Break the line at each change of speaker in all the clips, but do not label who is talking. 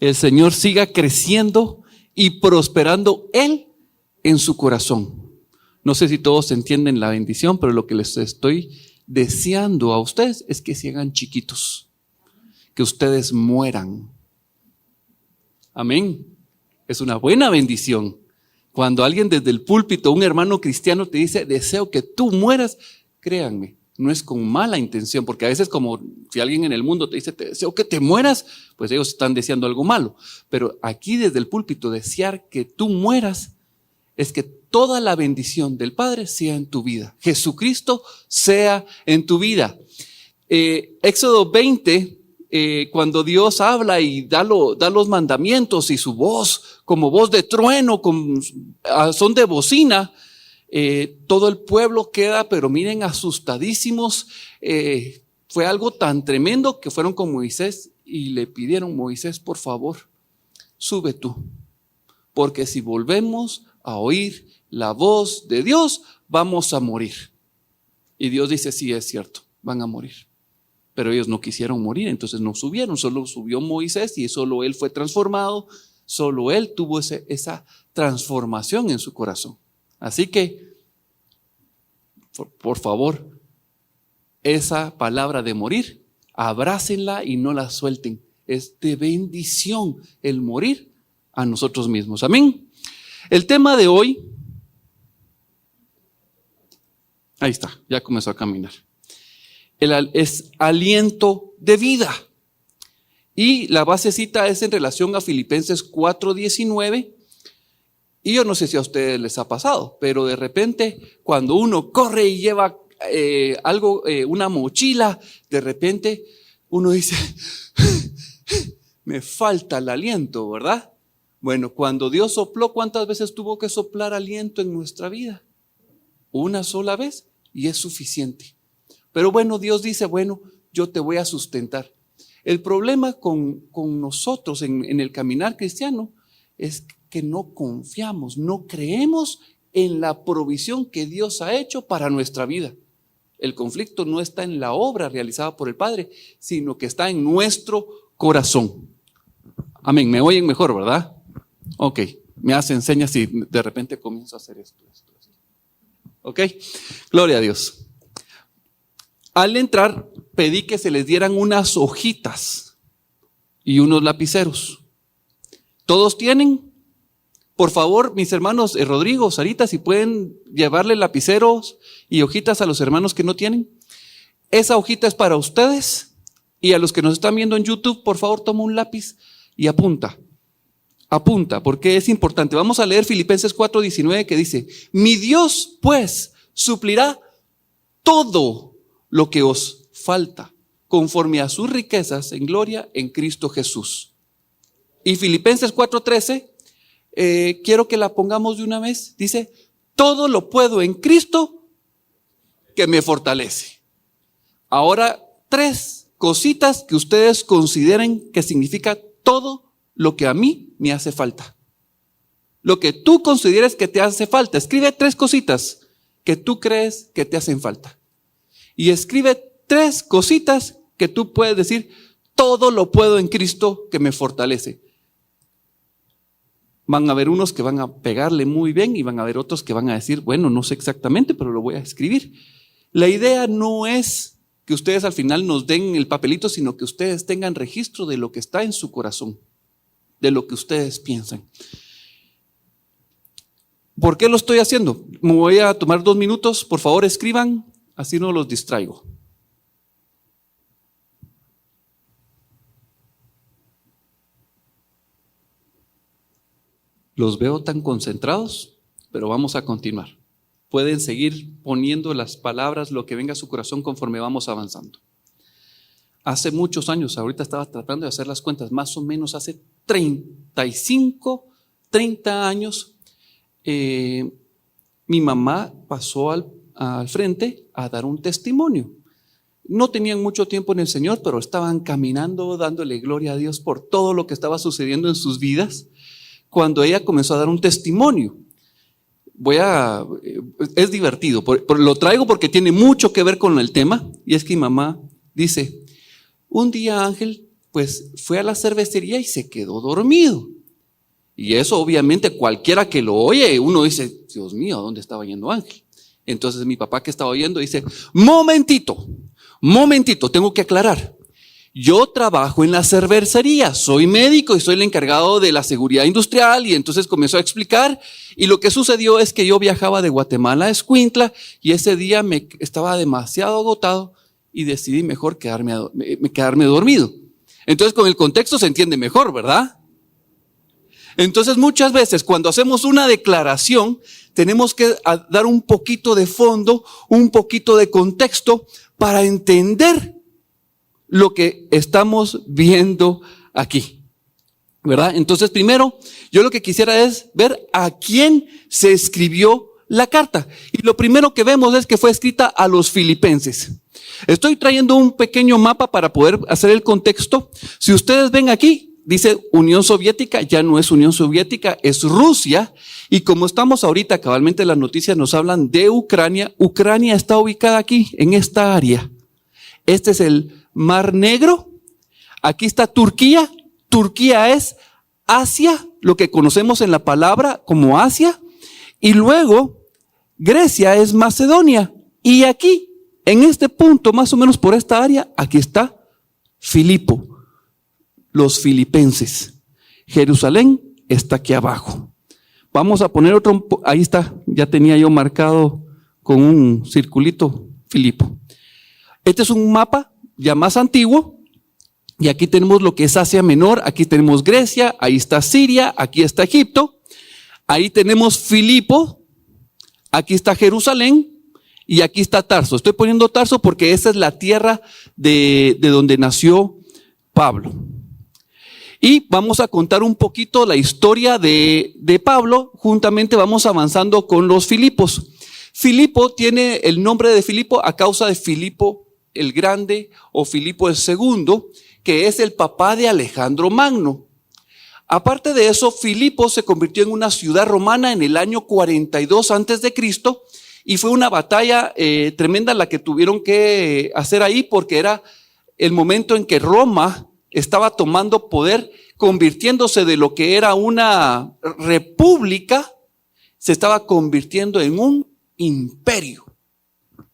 el Señor siga creciendo y prosperando Él en su corazón. No sé si todos entienden la bendición, pero lo que les estoy deseando a ustedes es que se hagan chiquitos, que ustedes mueran. Amén. Es una buena bendición. Cuando alguien desde el púlpito, un hermano cristiano te dice, deseo que tú mueras, créanme, no es con mala intención, porque a veces como si alguien en el mundo te dice, te deseo que te mueras, pues ellos están deseando algo malo. Pero aquí desde el púlpito, desear que tú mueras es que toda la bendición del Padre sea en tu vida. Jesucristo sea en tu vida. Éxodo 20, cuando Dios habla y da los mandamientos y su voz, como voz de trueno, con son de bocina, todo el pueblo queda, pero miren, asustadísimos. Fue algo tan tremendo que fueron con Moisés y le pidieron, Moisés, por favor, sube tú, porque si volvemos a oír la voz de Dios, vamos a morir. Y Dios dice, sí, es cierto, van a morir. Pero ellos no quisieron morir, entonces no subieron, solo subió Moisés y solo él fue transformado, solo él tuvo esa transformación en su corazón. Así que, por favor, esa palabra de morir, abrácenla y no la suelten. Es de bendición el morir a nosotros mismos. Amén. El tema de hoy, ahí está, ya comenzó a caminar. Es aliento de vida. Y la basecita es en relación a Filipenses 4:19. Y yo no sé si a ustedes les ha pasado, pero de repente cuando uno corre y lleva algo, una mochila, de repente uno dice, me falta el aliento, ¿verdad? Bueno, cuando Dios sopló, ¿cuántas veces tuvo que soplar aliento en nuestra vida? Una sola vez y es suficiente. Pero bueno, Dios dice, bueno, yo te voy a sustentar. El problema con nosotros en el caminar cristiano es que no confiamos, no creemos en la provisión que Dios ha hecho para nuestra vida. El conflicto no está en la obra realizada por el Padre, sino que está en nuestro corazón. Amén, me oyen mejor, ¿verdad? Ok, me hacen señas si de repente comienzo a hacer esto. Ok, gloria a Dios. Al entrar, pedí que se les dieran unas hojitas y unos lapiceros. ¿Todos tienen? Por favor, mis hermanos Rodrigo, Sarita, si pueden llevarle lapiceros y hojitas a los hermanos que no tienen. Esa hojita es para ustedes. Y a los que nos están viendo en YouTube, por favor, toma un lápiz y apunta. Apunta, porque es importante. Vamos a leer Filipenses 4:19 que dice, mi Dios, pues, suplirá todo lo que os falta, conforme a sus riquezas en gloria en Cristo Jesús. Y Filipenses 4:13, quiero que la pongamos de una vez, dice, todo lo puedo en Cristo que me fortalece. Ahora, 3 cositas que ustedes consideren que significa todo lo que a mí me hace falta. Lo que tú consideres que te hace falta. Escribe 3 cositas que tú crees que te hacen falta. Y escribe 3 cositas que tú puedes decir, todo lo puedo en Cristo que me fortalece. Van a haber unos que van a pegarle muy bien y van a haber otros que van a decir, bueno, no sé exactamente, pero lo voy a escribir. La idea no es que ustedes al final nos den el papelito, sino que ustedes tengan registro de lo que está en su corazón, de lo que ustedes piensan. ¿Por qué lo estoy haciendo? Me voy a tomar 2 minutos, por favor escriban. Así no los distraigo. Los veo tan concentrados, pero vamos a continuar. Pueden seguir poniendo las palabras, lo que venga a su corazón conforme vamos avanzando. Hace muchos años, ahorita estaba tratando de hacer las cuentas, más o menos hace 35, 30 años, mi mamá pasó al frente a dar un testimonio. No tenían mucho tiempo en el Señor, pero estaban caminando, dándole gloria a Dios por todo lo que estaba sucediendo en sus vidas, cuando ella comenzó a dar un testimonio. Es divertido, lo traigo porque tiene mucho que ver con el tema, y es que mi mamá dice, un día, Ángel, pues fue a la cervecería y se quedó dormido. Y eso obviamente cualquiera que lo oye, uno dice, Dios mío, ¿a dónde estaba yendo Ángel? Entonces mi papá, que estaba oyendo, dice, momentito, tengo que aclarar. Yo trabajo en la cervecería, soy médico y soy el encargado de la seguridad industrial. Y entonces comenzó a explicar, y lo que sucedió es que yo viajaba de Guatemala a Escuintla y ese día estaba demasiado agotado y decidí mejor quedarme dormido. Entonces con el contexto se entiende mejor, ¿verdad? Entonces muchas veces cuando hacemos una declaración tenemos que dar un poquito de fondo, un poquito de contexto para entender lo que estamos viendo aquí, ¿verdad? Entonces primero yo lo que quisiera es ver a quién se escribió la carta. Y lo primero que vemos es que fue escrita a los filipenses. Estoy trayendo un pequeño mapa para poder hacer el contexto. Si ustedes ven aquí, dice Unión Soviética, ya no es Unión Soviética, es Rusia. Y como estamos ahorita, cabalmente las noticias nos hablan de Ucrania. Ucrania está ubicada aquí, en esta área. Este es el Mar Negro. Aquí está Turquía. Turquía es Asia, lo que conocemos en la palabra como Asia. Y luego Grecia es Macedonia. Y aquí, en este punto, más o menos por esta área, aquí está Filipo, los filipenses. Jerusalén está aquí abajo. Vamos a poner otro, ahí está, ya tenía yo marcado con un circulito Filipo. Este es un mapa ya más antiguo, y aquí tenemos lo que es Asia Menor, aquí tenemos Grecia, ahí está Siria, aquí está Egipto, ahí tenemos Filipo, aquí está Jerusalén, y aquí está Tarso. Estoy poniendo Tarso porque esa es la tierra de donde nació Pablo. Y vamos a contar un poquito la historia de Pablo, juntamente vamos avanzando con los Filipos. Filipo tiene el nombre de Filipo a causa de Filipo el Grande o Filipo el Segundo, que es el papá de Alejandro Magno. Aparte de eso, Filipo se convirtió en una ciudad romana en el año 42 antes de Cristo, y fue una batalla tremenda la que tuvieron que hacer ahí, porque era el momento en que Roma estaba tomando poder, convirtiéndose de lo que era una república, se estaba convirtiendo en un imperio.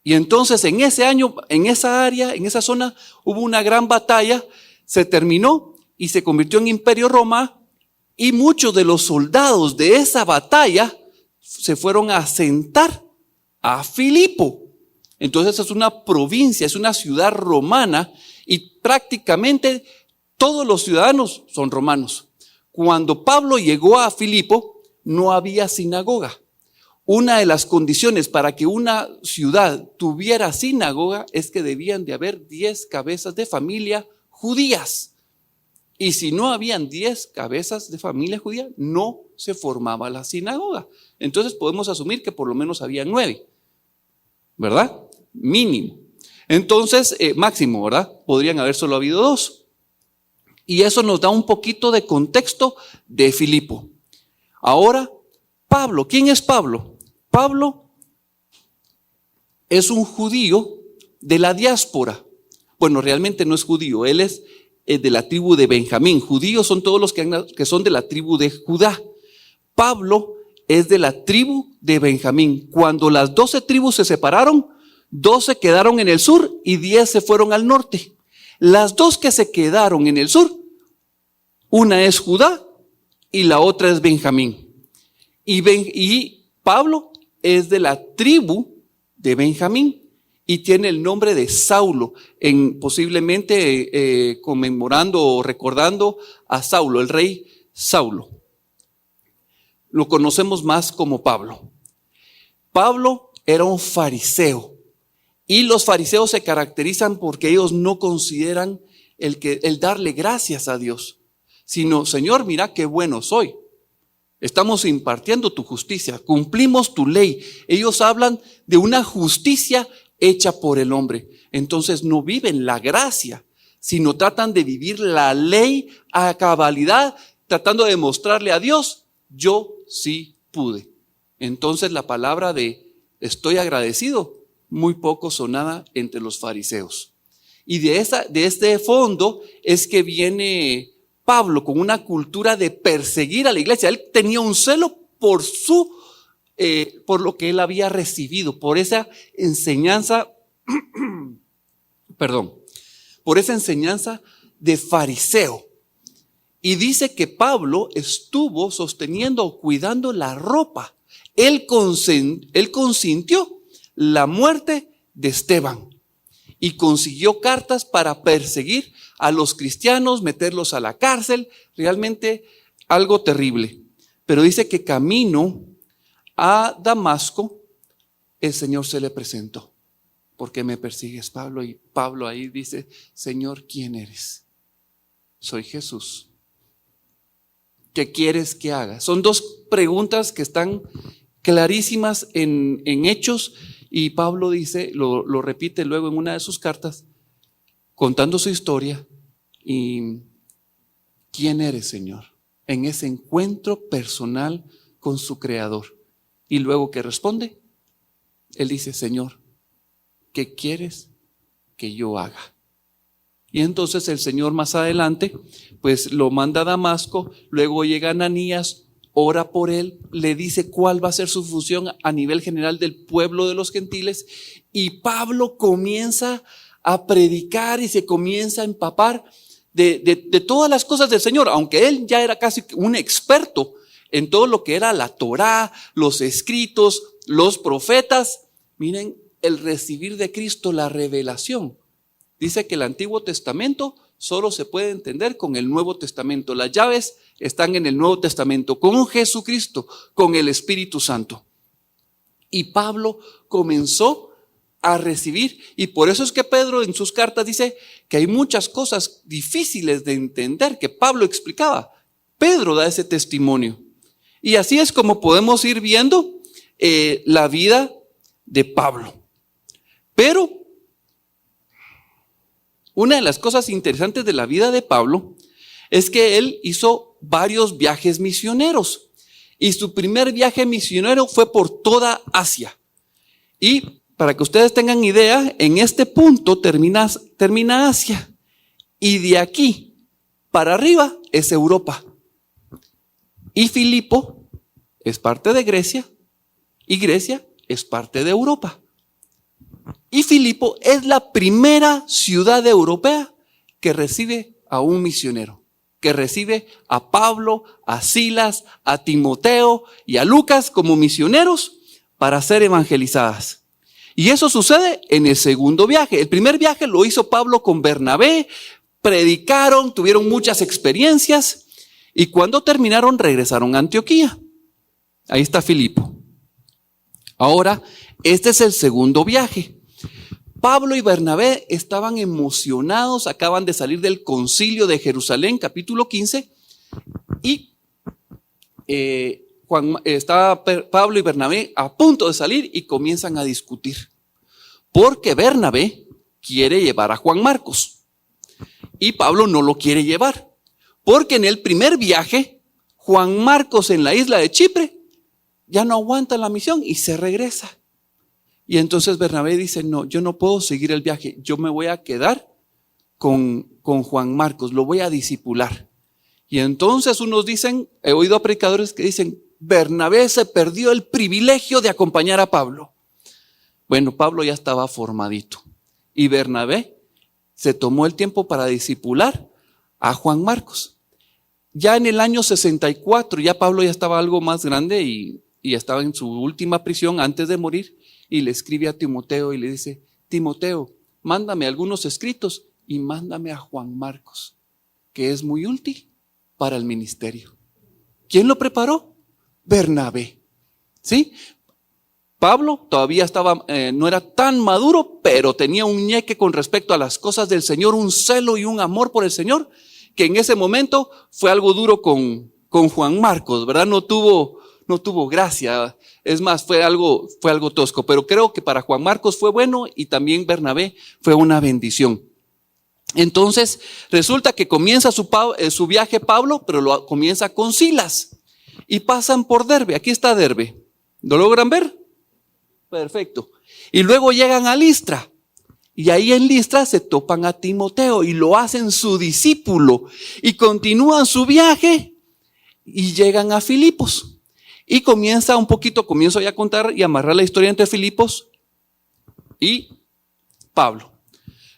Y entonces en ese año, en esa área, en esa zona, hubo una gran batalla, se terminó y se convirtió en Imperio Roma, y muchos de los soldados de esa batalla se fueron a asentar a Filipo. Entonces es una provincia, es una ciudad romana, y prácticamente todos los ciudadanos son romanos. Cuando Pablo llegó a Filipo, no había sinagoga. Una de las condiciones para que una ciudad tuviera sinagoga es que debían de haber 10 cabezas de familia judías. Y si no habían 10 cabezas de familia judía, no se formaba la sinagoga. Entonces podemos asumir que por lo menos había 9, ¿verdad? Mínimo. Entonces, máximo, ¿verdad? Podrían haber solo habido 2. Y eso nos da un poquito de contexto de Filipo. Ahora, Pablo, ¿quién es Pablo? Pablo es un judío de la diáspora. Bueno, realmente no es judío, él es de la tribu de Benjamín. Judíos son todos los que son de la tribu de Judá. Pablo es de la tribu de Benjamín. Cuando las 12 tribus se separaron, 12 quedaron en el sur y 10 se fueron al norte. Las 2 que se quedaron en el sur, una es Judá y la otra es Benjamín. Y Pablo es de la tribu de Benjamín y tiene el nombre de Saulo, posiblemente conmemorando o recordando a Saulo, el rey Saulo. Lo conocemos más como Pablo. Pablo era un fariseo, y los fariseos se caracterizan porque ellos no consideran el darle gracias a Dios, sino, Señor, mira qué bueno soy. Estamos impartiendo tu justicia, cumplimos tu ley. Ellos hablan de una justicia hecha por el hombre. Entonces no viven la gracia, sino tratan de vivir la ley a cabalidad, tratando de mostrarle a Dios, yo sí pude. Entonces la palabra de estoy agradecido, muy poco sonada entre los fariseos. Y de este fondo es que viene Pablo con una cultura de perseguir a la iglesia. Él tenía un celo por lo que él había recibido, por esa enseñanza, por esa enseñanza de fariseo. Y dice que Pablo estuvo sosteniendo o cuidando la ropa. Él consintió la muerte de Esteban y consiguió cartas para perseguir a los cristianos, meterlos a la cárcel, realmente algo terrible. Pero dice que camino a Damasco, el Señor se le presentó. ¿Por qué me persigues, Pablo? Y Pablo ahí dice, Señor, ¿quién eres? Soy Jesús. ¿Qué quieres que haga? Son dos preguntas que están clarísimas en Hechos, y Pablo dice, lo repite luego en una de sus cartas, contando su historia. Y ¿quién eres, Señor? En ese encuentro personal con su Creador. Y luego que responde, él dice, Señor, ¿qué quieres que yo haga? Y entonces el Señor más adelante, pues lo manda a Damasco, luego llega Ananías, ora por él, le dice cuál va a ser su función a nivel general del pueblo de los gentiles, y Pablo comienza a predicar y se comienza a empapar de todas las cosas del Señor, aunque él ya era casi un experto en todo lo que era la Torá, los escritos, los profetas. Miren, el recibir de Cristo la revelación. Dice que el Antiguo Testamento solo se puede entender con el Nuevo Testamento. Las llaves están en el Nuevo Testamento, con Jesucristo, con el Espíritu Santo. Y Pablo comenzó a recibir, y por eso es que Pedro en sus cartas dice que hay muchas cosas difíciles de entender que Pablo explicaba. Pedro da ese testimonio. Y así es como podemos ir viendo la vida de Pablo. Pero una de las cosas interesantes de la vida de Pablo es que él hizo varios viajes misioneros. Y su primer viaje misionero fue por toda Asia. Y para que ustedes tengan idea, en este punto termina Asia. Y de aquí para arriba es Europa. Y Filipo es parte de Grecia. Y Grecia es parte de Europa. Y Filipo es la primera ciudad europea que recibe a un misionero, que recibe a Pablo, a Silas, a Timoteo y a Lucas como misioneros para ser evangelizadas. Y eso sucede en el segundo viaje. El primer viaje lo hizo Pablo con Bernabé, predicaron, tuvieron muchas experiencias, y cuando terminaron regresaron a Antioquía. Ahí está Filipo. Ahora, este es el segundo viaje. Pablo y Bernabé estaban emocionados, acaban de salir del concilio de Jerusalén, capítulo 15, y estaba Pablo y Bernabé a punto de salir y comienzan a discutir. Porque Bernabé quiere llevar a Juan Marcos y Pablo no lo quiere llevar. Porque en el primer viaje, Juan Marcos en la isla de Chipre ya no aguanta la misión y se regresa. Y entonces Bernabé dice, no, yo no puedo seguir el viaje, yo me voy a quedar con Juan Marcos, lo voy a discipular. Y entonces unos dicen, he oído a predicadores que dicen, Bernabé se perdió el privilegio de acompañar a Pablo. Bueno, Pablo ya estaba formadito y Bernabé se tomó el tiempo para discipular a Juan Marcos. Ya en el año 64, ya Pablo ya estaba algo más grande y estaba en su última prisión antes de morir, y le escribe a Timoteo y le dice, Timoteo, mándame algunos escritos y mándame a Juan Marcos, que es muy útil para el ministerio. ¿Quién lo preparó? Bernabé. ¿Sí? Pablo todavía no era tan maduro, pero tenía un ñeque con respecto a las cosas del Señor, un celo y un amor por el Señor, que en ese momento fue algo duro con Juan Marcos, ¿verdad? No tuvo gracia, es más, fue algo tosco, pero creo que para Juan Marcos fue bueno y también Bernabé fue una bendición. Entonces resulta que comienza su viaje Pablo, pero lo comienza con Silas y pasan por Derbe. Aquí está Derbe, ¿lo logran ver? Perfecto. Y luego llegan a Listra Y ahí en Listra se topan a Timoteo y lo hacen su discípulo. Y continúan su viaje y llegan a Filipos. Y comienzo ya a contar y amarrar la historia entre Filipos y Pablo.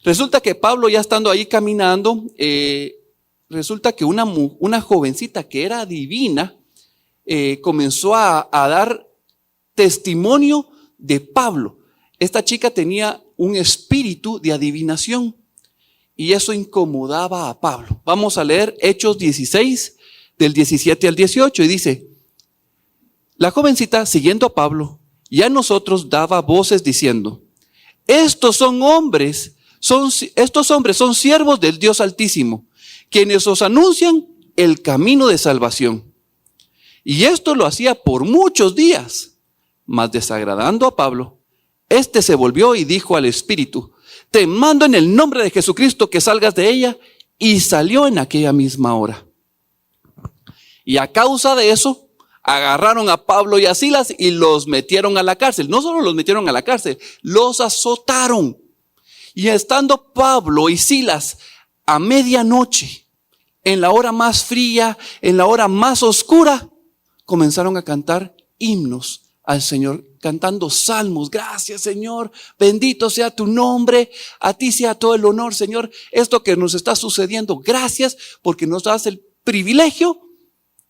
Resulta que Pablo, ya estando ahí caminando, resulta que una jovencita que era divina comenzó a dar testimonio de Pablo. Esta chica tenía un espíritu de adivinación y eso incomodaba a Pablo. Vamos a leer Hechos 16, del 17 al 18, y dice: la jovencita, siguiendo a Pablo y a nosotros, daba voces diciendo: estos hombres son siervos del Dios Altísimo, quienes os anuncian el camino de salvación. Y esto lo hacía por muchos días, mas desagradando a Pablo, este se volvió y dijo al espíritu: te mando en el nombre de Jesucristo que salgas de ella, y salió en aquella misma hora. Y a causa de eso, agarraron a Pablo y a Silas y los metieron a la cárcel. No solo los metieron a la cárcel, los azotaron. Y estando Pablo y Silas a medianoche, en la hora más fría, en la hora más oscura, comenzaron a cantar himnos al Señor, cantando salmos. Gracias, Señor, bendito sea tu nombre, a ti sea todo el honor, Señor. Esto que nos está sucediendo, gracias porque nos das el privilegio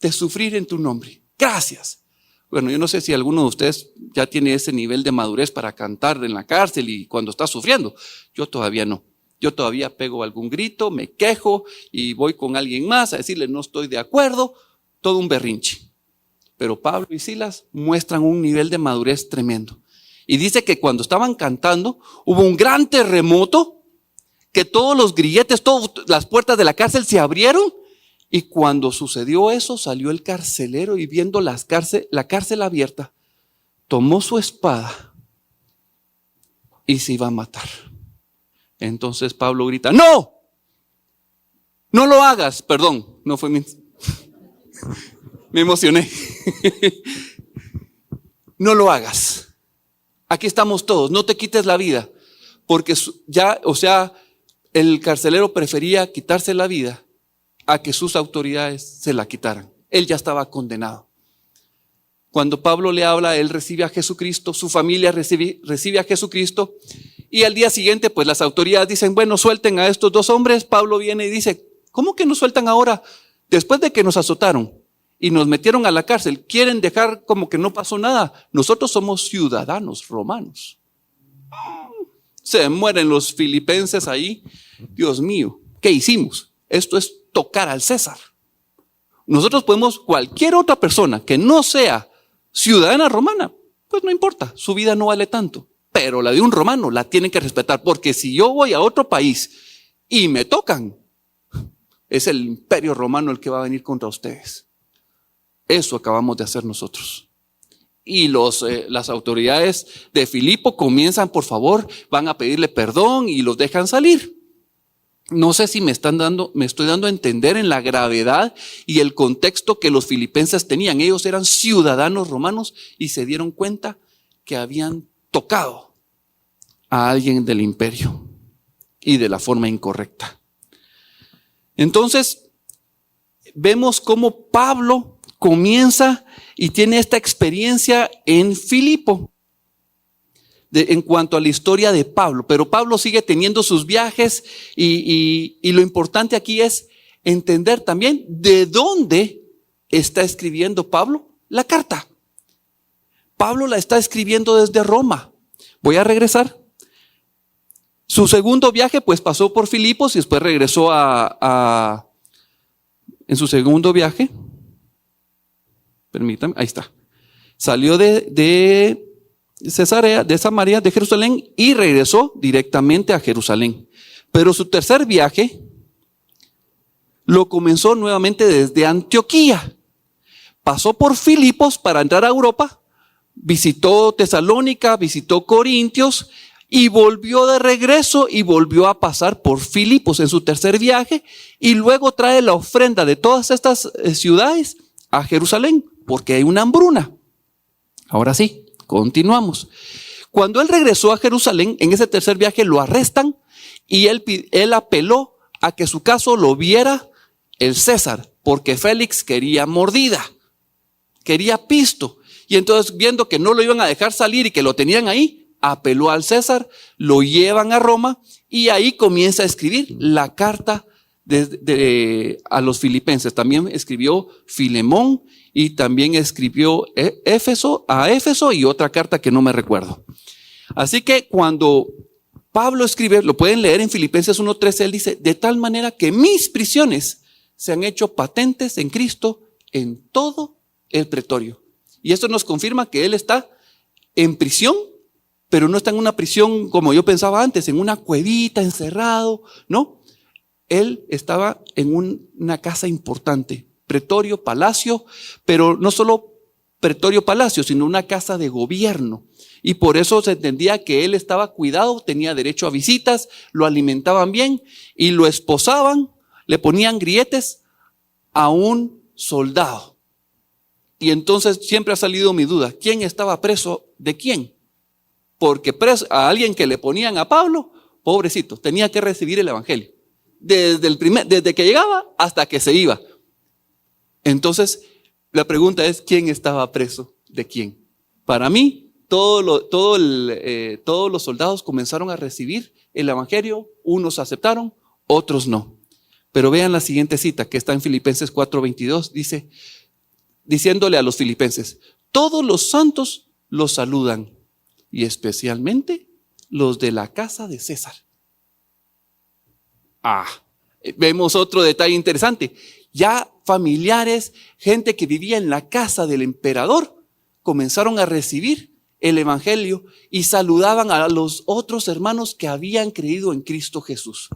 de sufrir en tu nombre. Gracias. Bueno, yo no sé si alguno de ustedes ya tiene ese nivel de madurez para cantar en la cárcel y cuando está sufriendo. Yo todavía no. Yo todavía pego algún grito, me quejo y voy con alguien más a decirle no estoy de acuerdo, todo un berrinche. Pero Pablo y Silas muestran un nivel de madurez tremendo. Y dice que cuando estaban cantando hubo un gran terremoto, que todos los grilletes, todas las puertas de la cárcel se abrieron. Y cuando sucedió eso, salió el carcelero y viendo la cárcel abierta, tomó su espada y se iba a matar. Entonces Pablo grita: ¡no! ¡No lo hagas! Perdón, no fue me emocioné. No lo hagas. Aquí estamos todos, no te quites la vida. Porque el carcelero prefería quitarse la vida a que sus autoridades se la quitaran. Él ya estaba condenado. Cuando Pablo le habla, él recibe a Jesucristo, su familia recibe a Jesucristo, y al día siguiente, pues las autoridades dicen: bueno, suelten a estos dos hombres. Pablo viene y dice: ¿cómo que nos sueltan ahora? Después de que nos azotaron y nos metieron a la cárcel, quieren dejar como que no pasó nada. Nosotros somos ciudadanos romanos. Se mueren los filipenses ahí. Dios mío, ¿qué hicimos? Esto es tocar al César. Nosotros podemos, cualquier otra persona que no sea ciudadana romana, pues no importa, su vida no vale tanto, pero la de un romano la tienen que respetar, porque si yo voy a otro país y me tocan, es el imperio romano el que va a venir contra ustedes. Eso acabamos de hacer nosotros. Y las autoridades de Filipo comienzan, por favor, van a pedirle perdón y los dejan salir. No sé si me estoy dando a entender en la gravedad y el contexto que los filipenses tenían. Ellos eran ciudadanos romanos y se dieron cuenta que habían tocado a alguien del imperio y de la forma incorrecta. Entonces, vemos cómo Pablo comienza y tiene esta experiencia en Filipo. En cuanto a la historia de Pablo, pero Pablo sigue teniendo sus viajes y lo importante aquí es entender también de dónde está escribiendo Pablo la carta. Pablo la está escribiendo desde Roma. Voy a regresar. Su segundo viaje pues pasó por Filipos y después regresó en su segundo viaje. Permítame, ahí está. Salió de Cesarea, de Samaria, de Jerusalén, y regresó directamente a Jerusalén. Pero su tercer viaje lo comenzó nuevamente desde Antioquía. Pasó por Filipos para entrar a Europa, visitó Tesalónica, visitó Corintios y volvió de regreso y volvió a pasar por Filipos en su tercer viaje, y luego trae la ofrenda de todas estas ciudades a Jerusalén porque hay una hambruna. Ahora sí, continuamos. Cuando él regresó a Jerusalén, en ese tercer viaje lo arrestan y él apeló a que su caso lo viera el César, porque Félix quería mordida, quería pisto. Y entonces, viendo que no lo iban a dejar salir y que lo tenían ahí, apeló al César, lo llevan a Roma y ahí comienza a escribir la carta a los filipenses. También escribió Filemón y también escribió a Éfeso y otra carta que no me recuerdo. Así que cuando Pablo escribe, lo pueden leer en Filipenses 1:13, él dice: de tal manera que mis prisiones se han hecho patentes en Cristo en todo el pretorio. Y esto nos confirma que él está en prisión, pero no está en una prisión como yo pensaba antes, en una cuevita, encerrado, no. Él estaba en una casa importante, pretorio, palacio, pero no solo pretorio, palacio, sino una casa de gobierno. Y por eso se entendía que él estaba cuidado, tenía derecho a visitas, lo alimentaban bien y lo esposaban, le ponían grilletes a un soldado. Y entonces siempre ha salido mi duda: ¿quién estaba preso de quién? Porque a alguien que le ponían a Pablo, pobrecito, tenía que recibir el evangelio. Desde que llegaba hasta que se iba. Entonces, la pregunta es: ¿quién estaba preso de quién? Para mí, todos los soldados comenzaron a recibir el evangelio. Unos aceptaron, otros no. Pero vean la siguiente cita que está en Filipenses 4:22. Dice, diciéndole a los filipenses: todos los santos los saludan, y especialmente los de la casa de César. Vemos otro detalle interesante. Ya familiares, gente que vivía en la casa del emperador, comenzaron a recibir el evangelio y saludaban a los otros hermanos que habían creído en Cristo Jesús.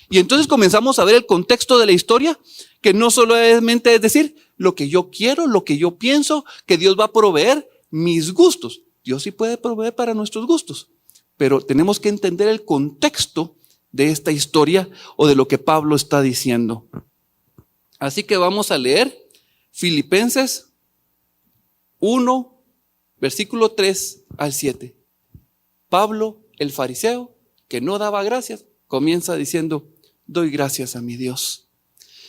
Y entonces comenzamos a ver el contexto de la historia, que no solamente es decir lo que yo quiero, lo que yo pienso, que Dios va a proveer mis gustos. Dios sí puede proveer para nuestros gustos, pero tenemos que entender el contexto de esta historia o de lo que Pablo está diciendo. Así que vamos a leer Filipenses 1, versículo 3 al 7. Pablo, el fariseo, que no daba gracias, comienza diciendo: doy gracias a mi Dios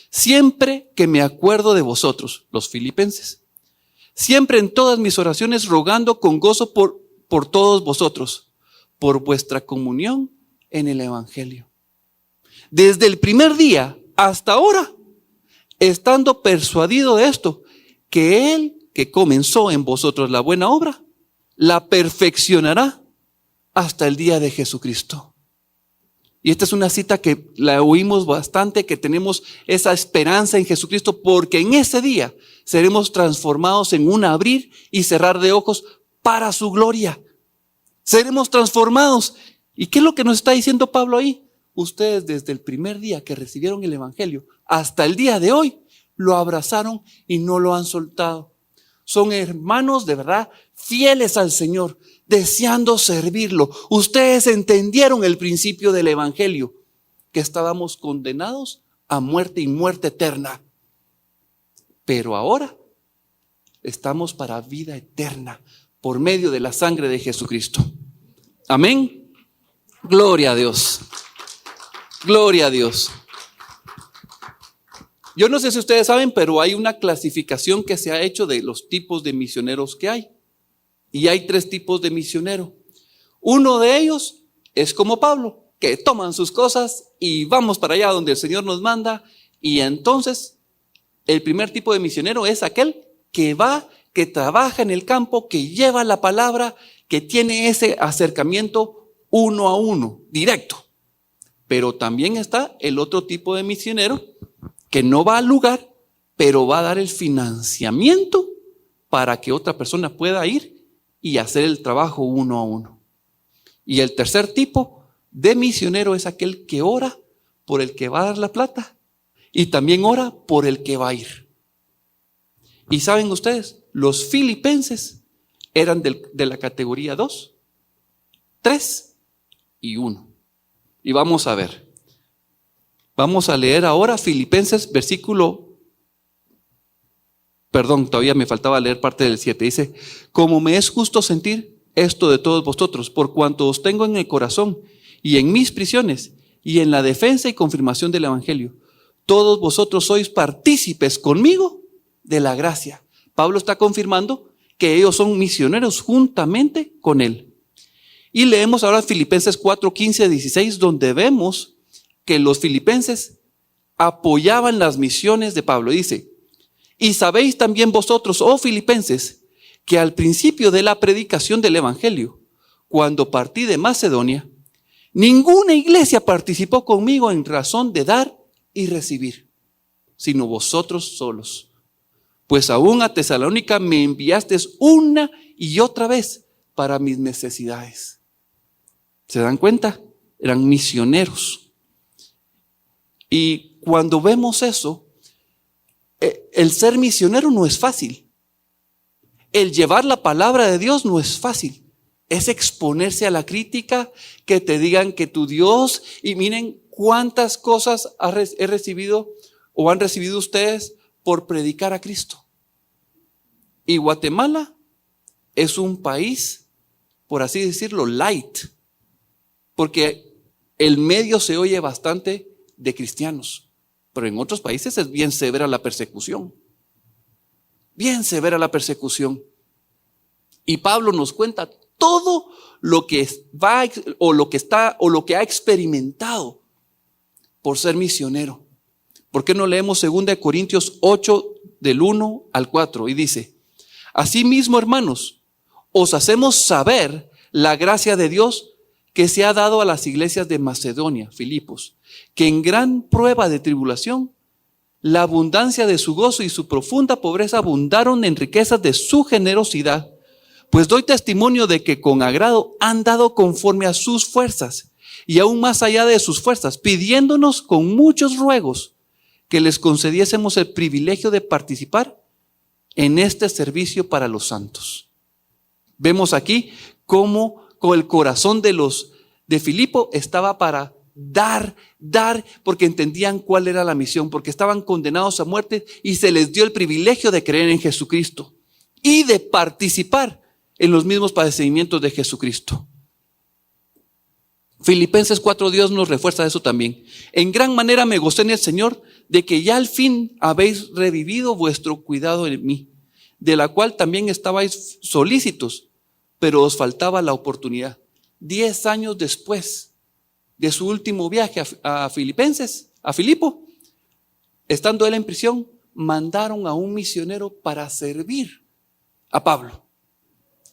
siempre que me acuerdo de vosotros, los filipenses, siempre en todas mis oraciones rogando con gozo por todos vosotros, por vuestra comunión en el evangelio. Desde el primer día hasta ahora, estando persuadido de esto, que Él que comenzó en vosotros la buena obra, la perfeccionará hasta el día de Jesucristo. Y esta es una cita que la oímos bastante, que tenemos esa esperanza en Jesucristo, porque en ese día seremos transformados en un abrir y cerrar de ojos para su gloria. Seremos transformados. ¿Y qué es lo que nos está diciendo Pablo ahí? Ustedes desde el primer día que recibieron el evangelio hasta el día de hoy lo abrazaron y no lo han soltado. Son hermanos de verdad fieles al Señor, deseando servirlo. Ustedes entendieron el principio del evangelio, que estábamos condenados a muerte y muerte eterna. Pero ahora estamos para vida eterna por medio de la sangre de Jesucristo. Amén. Gloria a Dios. Gloria a Dios. Yo no sé si ustedes saben, pero hay una clasificación que se ha hecho de los tipos de misioneros que hay. Y hay 3 tipos de misionero. Uno de ellos es como Pablo, que toman sus cosas y vamos para allá donde el Señor nos manda. Y entonces el primer tipo de misionero es aquel que va, que trabaja en el campo, que lleva la palabra, que tiene ese acercamiento 1 a 1, directo. Pero también está el otro tipo de misionero que no va al lugar, pero va a dar el financiamiento para que otra persona pueda ir y hacer el trabajo 1 a 1. Y el tercer tipo de misionero es aquel que ora por el que va a dar la plata y también ora por el que va a ir. Y saben ustedes, los filipenses eran de la categoría 2, 3 y 1. Y vamos a ver. Vamos a leer ahora Filipenses todavía me faltaba leer parte del 7. Dice: como me es justo sentir esto de todos vosotros, por cuanto os tengo en el corazón y en mis prisiones y en la defensa y confirmación del evangelio. Todos vosotros sois partícipes conmigo de la gracia. Pablo está confirmando que ellos son misioneros juntamente con él. Y leemos ahora Filipenses 4, 15, 16, donde vemos que los filipenses apoyaban las misiones de Pablo. Dice, y sabéis también vosotros, oh filipenses, que al principio de la predicación del evangelio, cuando partí de Macedonia, ninguna iglesia participó conmigo en razón de dar y recibir, sino vosotros solos. Pues aún a Tesalónica me enviasteis una y otra vez para mis necesidades. ¿Se dan cuenta? Eran misioneros. Y cuando vemos eso, el ser misionero no es fácil. El llevar la palabra de Dios no es fácil. Es exponerse a la crítica, que te digan que tu Dios, y miren cuántas cosas he recibido o han recibido ustedes por predicar a Cristo. Y Guatemala es un país, por así decirlo, light, porque el medio se oye bastante de cristianos, pero en otros países es bien severa la persecución. Bien severa la persecución. Y Pablo nos cuenta todo lo que va o lo que está o lo que ha experimentado por ser misionero. ¿Por qué no leemos 2 Corintios 8 del 1 al 4? Y dice, asimismo, hermanos, os hacemos saber la gracia de Dios que se ha dado a las iglesias de Macedonia, Filipos, que en gran prueba de tribulación, la abundancia de su gozo y su profunda pobreza abundaron en riquezas de su generosidad. Pues doy testimonio de que con agrado han dado conforme a sus fuerzas y aún más allá de sus fuerzas, pidiéndonos con muchos ruegos que les concediésemos el privilegio de participar en este servicio para los santos. Vemos aquí cómo con el corazón de Filipo estaba para dar, porque entendían cuál era la misión, porque estaban condenados a muerte y se les dio el privilegio de creer en Jesucristo y de participar en los mismos padecimientos de Jesucristo. Filipenses 4, Dios nos refuerza eso también. En gran manera me gocé en el Señor de que ya al fin habéis revivido vuestro cuidado en mí, de la cual también estabais solícitos, pero os faltaba la oportunidad. 10 años después de su último viaje a Filipo, estando él en prisión, mandaron a un misionero para servir a Pablo.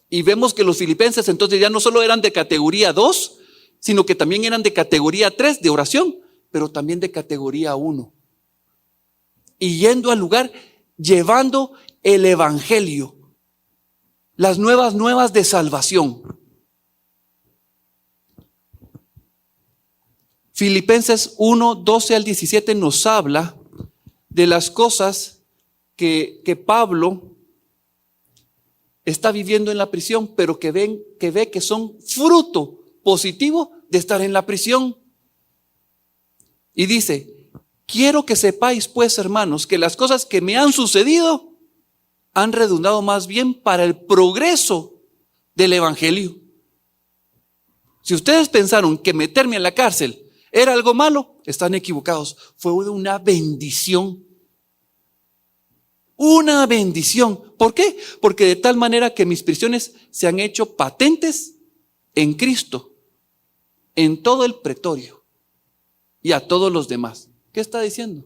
Y vemos que los filipenses entonces ya no solo eran de categoría 2, sino que también eran de categoría 3 de oración, pero también de categoría 1. Y yendo al lugar, llevando el evangelio, las nuevas de salvación. Filipenses 1, 12 al 17 nos habla de las cosas que Pablo está viviendo en la prisión, pero que ve que son fruto positivo de estar en la prisión. Y dice, quiero que sepáis pues, hermanos, que las cosas que me han sucedido han redundado más bien para el progreso del evangelio. Si ustedes pensaron que meterme en la cárcel era algo malo, están equivocados. Fue una bendición. Una bendición. ¿Por qué? Porque de tal manera que mis prisiones se han hecho patentes en Cristo, en todo el pretorio y a todos los demás. ¿Qué está diciendo?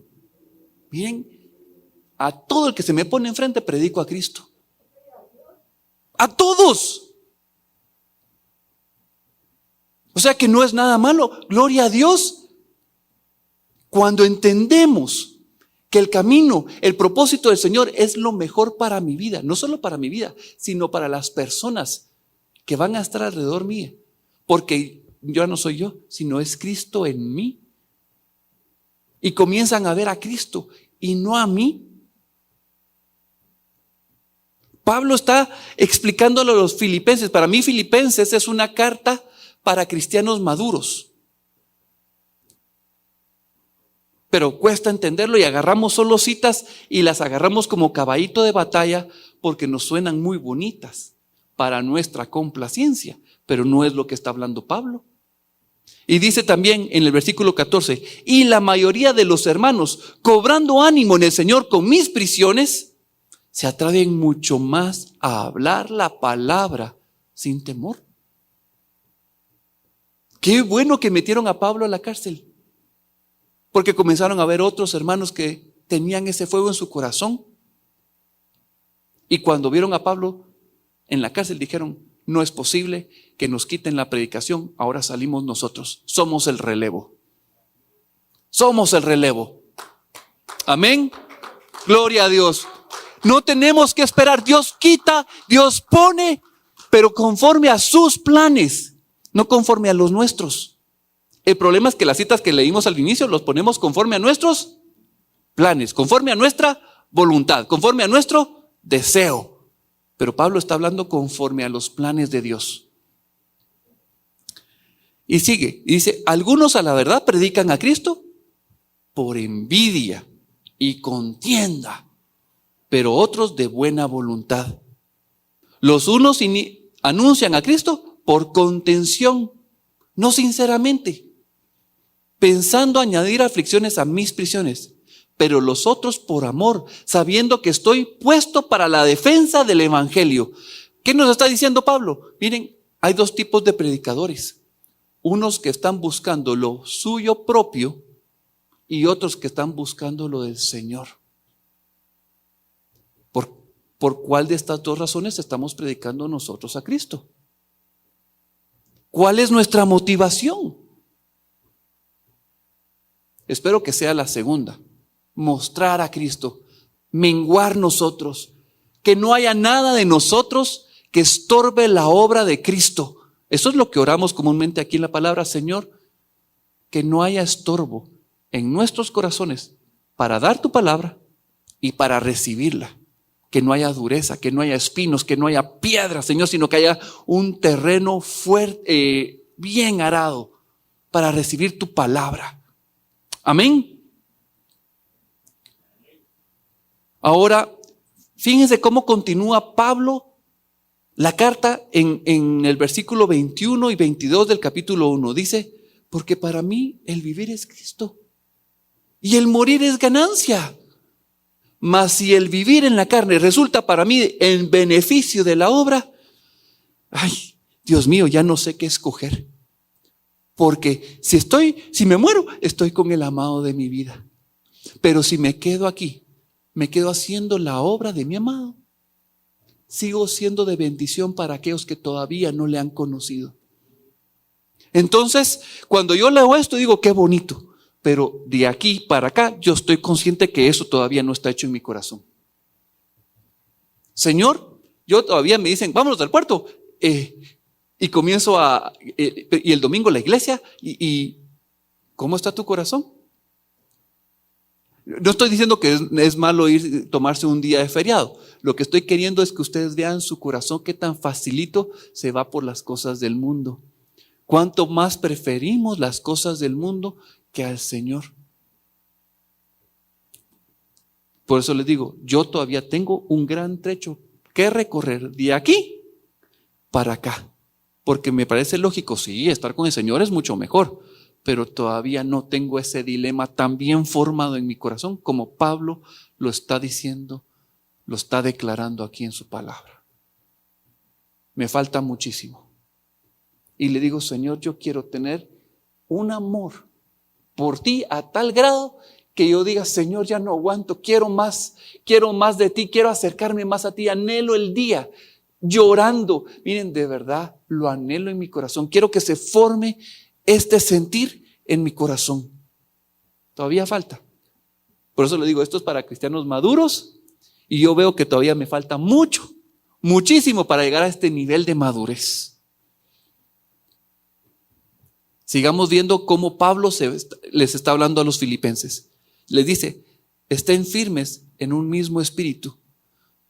Miren, a todo el que se me pone enfrente predico a Cristo. A todos. O sea que no es nada malo. Gloria a Dios. Cuando entendemos que el camino, el propósito del Señor es lo mejor para mi vida, no solo para mi vida, sino para las personas que van a estar alrededor mía. Porque ya no soy yo, sino es Cristo en mí. Y comienzan a ver a Cristo y no a mí. Pablo está explicándolo a los filipenses. Para mí, Filipenses es una carta para cristianos maduros. Pero cuesta entenderlo y agarramos solo citas y las agarramos como caballito de batalla porque nos suenan muy bonitas. para nuestra complacencia, pero no es lo que está hablando Pablo. Y dice también en el versículo 14, y la mayoría de los hermanos, cobrando ánimo en el Señor con mis prisiones, se atreven mucho más a hablar la palabra sin temor. Qué bueno que metieron a Pablo a la cárcel, porque comenzaron a ver otros hermanos que tenían ese fuego en su corazón. Y cuando vieron a Pablo en la cárcel dijeron, no es posible que nos quiten la predicación, ahora salimos nosotros, somos el relevo. Somos el relevo. Amén. Gloria a Dios. No tenemos que esperar, Dios quita, Dios pone, pero conforme a sus planes, no conforme a los nuestros. El problema es que las citas que leímos al inicio los ponemos conforme a nuestros planes, conforme a nuestra voluntad, conforme a nuestro deseo. Pero Pablo está hablando conforme a los planes de Dios. Y sigue, y dice, algunos a la verdad predican a Cristo por envidia y contienda, pero otros de buena voluntad. Los unos anuncian a Cristo por contención, no sinceramente, pensando añadir aflicciones a mis prisiones, pero los otros por amor, sabiendo que estoy puesto para la defensa del evangelio. ¿Qué nos está diciendo Pablo? Miren, hay dos tipos de predicadores. Unos que están buscando lo suyo propio y otros que están buscando lo del Señor. ¿Por cuál de estas dos razones estamos predicando nosotros a Cristo? ¿Cuál es nuestra motivación? Espero que sea la segunda. Mostrar a Cristo, menguar nosotros, que no haya nada de nosotros que estorbe la obra de Cristo. Eso es lo que oramos comúnmente aquí en la palabra, Señor, que no haya estorbo en nuestros corazones para dar tu palabra y para recibirla. Que no haya dureza, que no haya espinos, que no haya piedras, Señor, sino que haya un terreno fuerte, bien arado para recibir tu palabra. Amén. Ahora, fíjense cómo continúa Pablo la carta en el versículo 21 y 22 del capítulo 1. Dice, porque para mí el vivir es Cristo y el morir es ganancia. Mas si el vivir en la carne resulta para mí en beneficio de la obra, ay, Dios mío, ya no sé qué escoger. Porque si me muero, estoy con el amado de mi vida. Pero si me quedo aquí, me quedo haciendo la obra de mi amado. Sigo siendo de bendición para aquellos que todavía no le han conocido. Entonces, cuando yo leo esto, digo, qué bonito. Pero de aquí para acá, yo estoy consciente que eso todavía no está hecho en mi corazón. Señor, yo todavía me dicen, vámonos al cuarto. Y comienzo y el domingo la iglesia. Y ¿cómo está tu corazón? No estoy diciendo que es malo tomarse un día de feriado. Lo que estoy queriendo es que ustedes vean su corazón, qué tan facilito se va por las cosas del mundo. Cuánto más preferimos las cosas del mundo que al Señor. Por eso les digo, yo todavía tengo un gran trecho que recorrer de aquí para acá. Porque me parece lógico, sí, estar con el Señor es mucho mejor. Pero todavía no tengo ese dilema tan bien formado en mi corazón como Pablo lo está diciendo, lo está declarando aquí en su palabra. Me falta muchísimo. Y le digo, Señor, yo quiero tener un amor por ti a tal grado que yo diga, Señor, ya no aguanto, quiero más de ti, quiero acercarme más a ti, anhelo el día, llorando. Miren, de verdad, lo anhelo en mi corazón. Quiero que se forme este sentir en mi corazón. Todavía falta. Por eso le digo, esto es para cristianos maduros y yo veo que todavía me falta mucho, muchísimo para llegar a este nivel de madurez. Sigamos viendo cómo Pablo les está hablando a los filipenses. Les dice, estén firmes en un mismo espíritu,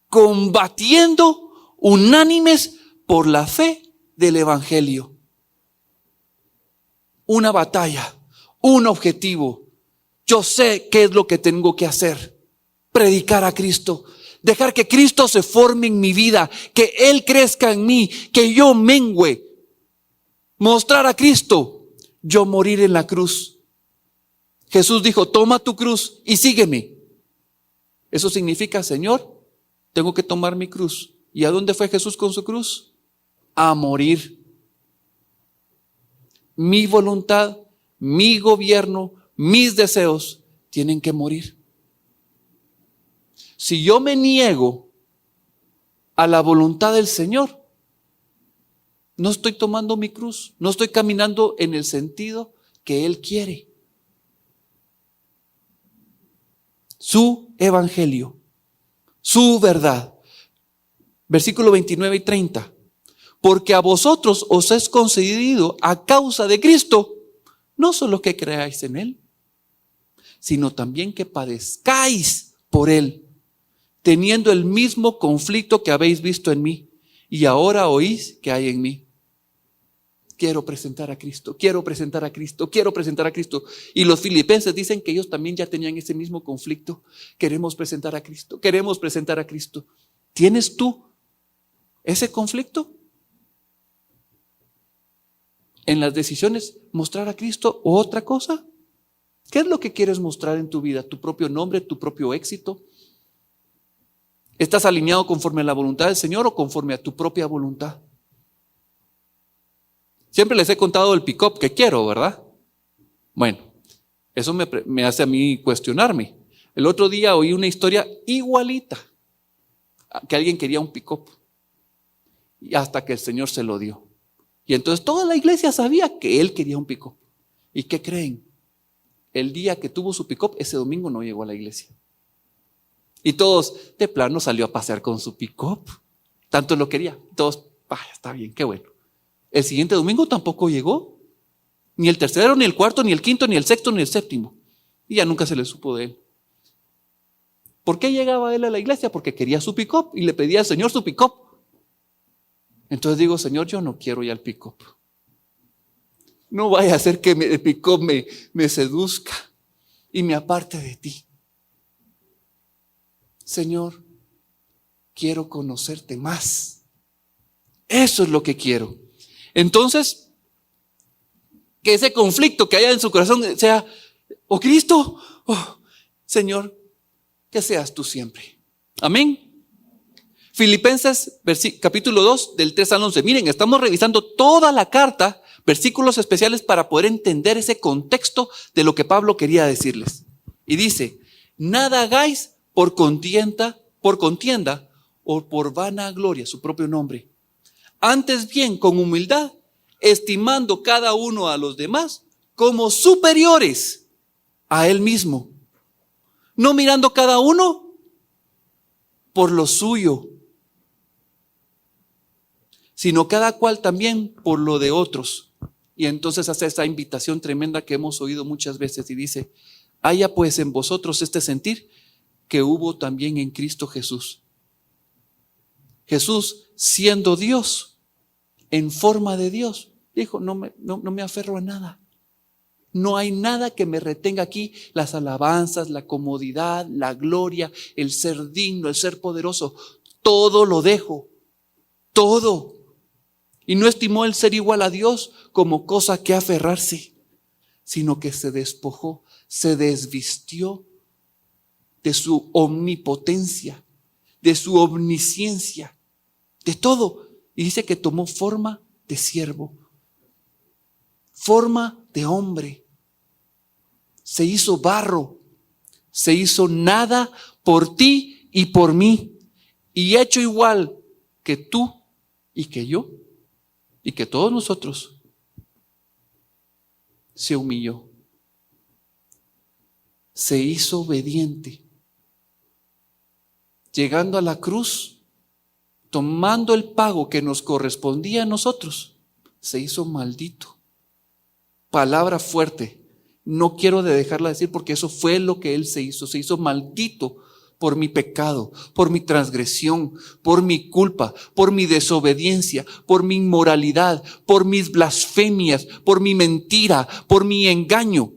combatiendo unánimes por la fe del evangelio. Una batalla, un objetivo. Yo sé qué es lo que tengo que hacer. Predicar a Cristo. Dejar que Cristo se forme en mi vida, que Él crezca en mí, que yo mengüe. Mostrar a Cristo, yo morir en la cruz. Jesús dijo, toma tu cruz y sígueme. Eso significa, Señor, tengo que tomar mi cruz. ¿Y a dónde fue Jesús con su cruz? A morir. Mi voluntad, mi gobierno, mis deseos tienen que morir. Si yo me niego a la voluntad del Señor, no estoy tomando mi cruz, no estoy caminando en el sentido que Él quiere. Su evangelio, su verdad. Versículo 29 y 30. Porque a vosotros os es concedido a causa de Cristo, no solo que creáis en Él, sino también que padezcáis por Él, teniendo el mismo conflicto que habéis visto en mí y ahora oís que hay en mí. Quiero presentar a Cristo, quiero presentar a Cristo, quiero presentar a Cristo. Y los filipenses dicen que ellos también ya tenían ese mismo conflicto. Queremos presentar a Cristo, queremos presentar a Cristo. ¿Tienes tú ese conflicto? En las decisiones, mostrar a Cristo o otra cosa. ¿Qué es lo que quieres mostrar en tu vida? ¿Tu propio nombre, tu propio éxito? ¿Estás alineado conforme a la voluntad del Señor o conforme a tu propia voluntad? Siempre les he contado el pick-up que quiero, ¿verdad? Bueno, eso me hace a mí cuestionarme. El otro día oí una historia igualita, que alguien quería un pick-up, y hasta que el Señor se lo dio. Y entonces toda la iglesia sabía que él quería un pick-up. ¿Y qué creen? El día que tuvo su pick-up, ese domingo no llegó a la iglesia. Y todos, de plano, salió a pasear con su pick-up. Tanto lo quería. Todos, está bien, qué bueno. El siguiente domingo tampoco llegó. Ni el tercero, ni el cuarto, ni el quinto, ni el sexto, ni el séptimo. Y ya nunca se le supo de él. ¿Por qué llegaba él a la iglesia? Porque quería su pick-up y le pedía al Señor su pick-up. Entonces digo, Señor, yo no quiero ya el pick-up. No vaya a ser que el pick-up me seduzca y me aparte de ti. Señor, quiero conocerte más. Eso es lo que quiero. Entonces, que ese conflicto que haya en su corazón sea, oh Cristo, oh Señor, que seas tú siempre. Amén. Filipenses capítulo 2 del 3 al 11. Miren, estamos revisando toda la carta, versículos especiales para poder entender ese contexto de lo que Pablo quería decirles. Y dice, nada hagáis por contienda o por vanagloria, su propio nombre. Antes bien, con humildad, estimando cada uno a los demás como superiores a él mismo. No mirando cada uno por lo suyo, sino cada cual también por lo de otros. Y entonces hace esta invitación tremenda que hemos oído muchas veces y dice, haya pues en vosotros este sentir que hubo también en Cristo Jesús. Jesús, siendo Dios, en forma de Dios, dijo, no me aferro a nada. No hay nada que me retenga aquí, las alabanzas, la comodidad, la gloria, el ser digno, el ser poderoso. Todo lo dejo, todo. Y no estimó el ser igual a Dios como cosa que aferrarse, sino que se despojó, se desvistió de su omnipotencia, de su omnisciencia, de todo. Y dice que tomó forma de siervo, forma de hombre. Se hizo barro, se hizo nada por ti y por mí. Y hecho igual que tú y que yo y que todos nosotros, se humilló. Se hizo obediente. Llegando a la cruz, tomando el pago que nos correspondía a nosotros, se hizo maldito. Palabra fuerte. No quiero dejarla decir porque eso fue lo que él se hizo maldito por mi pecado, por mi transgresión, por mi culpa, por mi desobediencia, por mi inmoralidad, por mis blasfemias, por mi mentira, por mi engaño.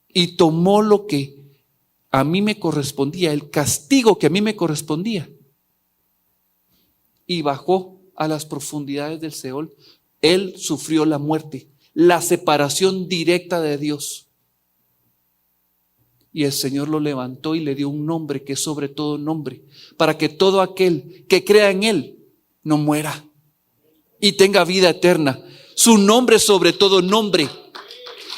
Y tomó lo que a mí me correspondía, el castigo que a mí me correspondía, y bajó a las profundidades del Seol. Él sufrió la muerte, la separación directa de Dios. Y el Señor lo levantó y le dio un nombre que es sobre todo nombre, para que todo aquel que crea en Él no muera y tenga vida eterna. Su nombre sobre todo nombre.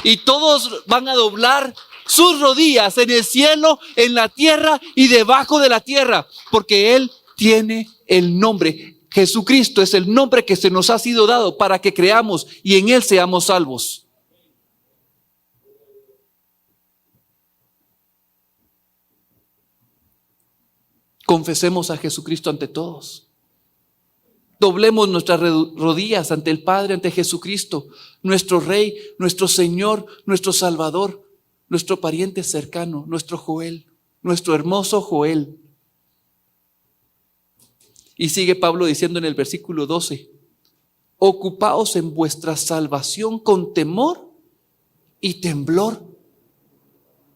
Y todos van a doblar sus rodillas en el cielo, en la tierra y debajo de la tierra, porque Él tiene el nombre. Jesucristo es el nombre que se nos ha sido dado para que creamos y en Él seamos salvos. Confesemos a Jesucristo ante todos. Doblemos nuestras rodillas ante el Padre, ante Jesucristo, nuestro Rey, nuestro Señor, nuestro Salvador, nuestro pariente cercano, nuestro Joel, nuestro hermoso Joel. Y sigue Pablo diciendo en el versículo 12, ocupaos en vuestra salvación con temor y temblor.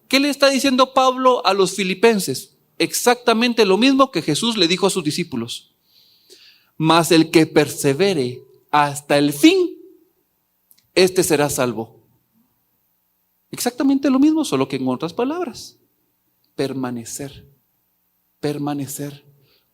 ¿Qué le está diciendo Pablo a los filipenses? Exactamente lo mismo que Jesús le dijo a sus discípulos. Mas el que persevere hasta el fin, este será salvo. Exactamente lo mismo, solo que en otras palabras. Permanecer.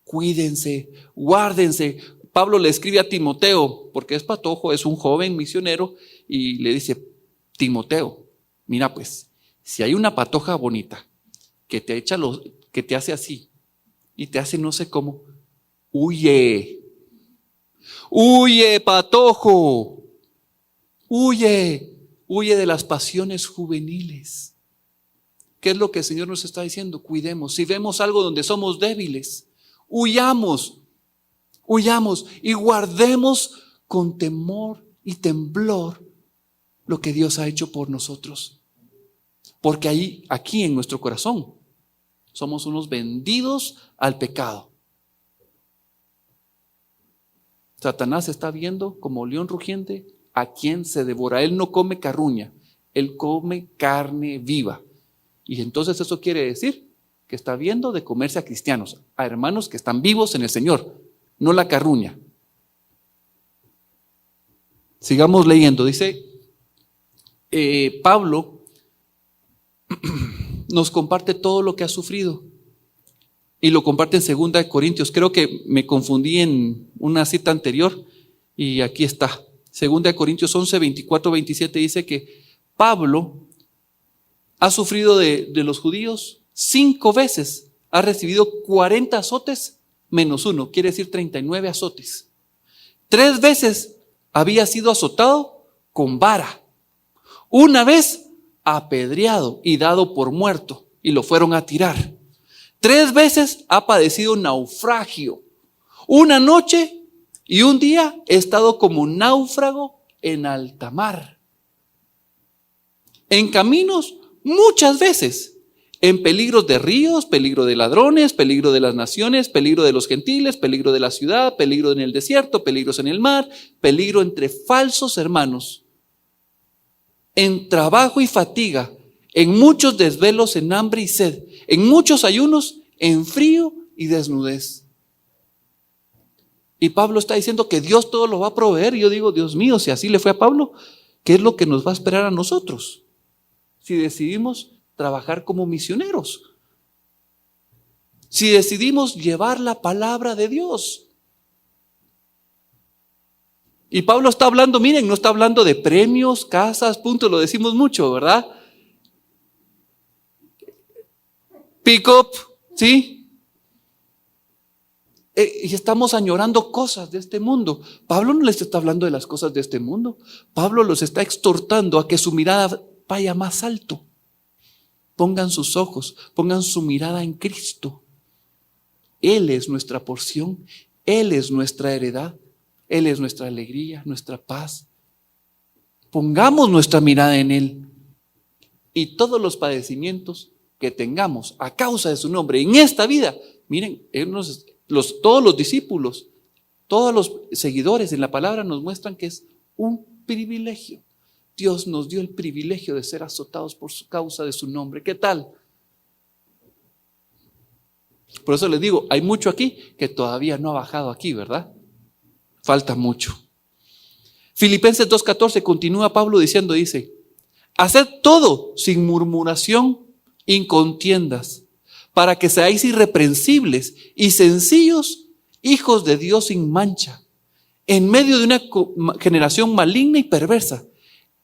Cuídense, guárdense. Pablo le escribe a Timoteo, porque es patojo, es un joven misionero, y le dice, Timoteo, mira pues, si hay una patoja bonita que te echa que te hace así y te hace no sé cómo, huye, patojo, huye de las pasiones juveniles. ¿Qué es lo que el Señor nos está diciendo? Cuidemos. Si vemos algo donde somos débiles, huyamos y guardemos con temor y temblor lo que Dios ha hecho por nosotros. Porque aquí en nuestro corazón somos unos vendidos al pecado. Satanás está viendo como león rugiente a quien se devora. Él no come carruña, él come carne viva. Y entonces eso quiere decir que está viendo de comerse a cristianos, a hermanos que están vivos en el Señor, no la carruña. Sigamos leyendo. Dice Pablo nos comparte todo lo que ha sufrido y lo comparte en 2 Corintios. Creo que me confundí en una cita anterior y aquí está. 2 Corintios 11, 24, 27 dice que Pablo ha sufrido de los judíos 5 veces, ha recibido 40 azotes menos 1, quiere decir 39 azotes. 3 veces había sido azotado con vara, una vez apedreado y dado por muerto y lo fueron a tirar. 3 veces ha padecido naufragio, una noche y un día he estado como náufrago en alta mar, en caminos muchas veces, en peligros de ríos, peligro de ladrones, peligro de las naciones, peligro de los gentiles, peligro de la ciudad, peligro en el desierto, peligros en el mar, peligro entre falsos hermanos, en trabajo y fatiga, en muchos desvelos, en hambre y sed, en muchos ayunos, en frío y desnudez. Y Pablo está diciendo que Dios todo lo va a proveer. Y yo digo, Dios mío, si así le fue a Pablo, ¿qué es lo que nos va a esperar a nosotros? Si decidimos trabajar como misioneros, si decidimos llevar la palabra de Dios. Y Pablo está hablando, miren, no está hablando de premios, casas, punto, lo decimos mucho, ¿verdad? Pick up, ¿sí? Y estamos añorando cosas de este mundo. Pablo no les está hablando de las cosas de este mundo. Pablo los está exhortando a que su mirada vaya más alto. Pongan sus ojos, pongan su mirada en Cristo. Él es nuestra porción, Él es nuestra heredad, Él es nuestra alegría, nuestra paz. Pongamos nuestra mirada en Él. Y todos los padecimientos que tengamos a causa de su nombre en esta vida, miren, todos los discípulos, todos los seguidores en la palabra nos muestran que es un privilegio. Dios nos dio el privilegio de ser azotados por su causa de su nombre. ¿Qué tal? Por eso les digo, hay mucho aquí que todavía no ha bajado aquí, ¿verdad? Falta mucho. Filipenses 2:14 continúa Pablo diciendo, dice, haced todo sin murmuración y contiendas, para que seáis irreprensibles y sencillos, hijos de Dios sin mancha, en medio de una generación maligna y perversa,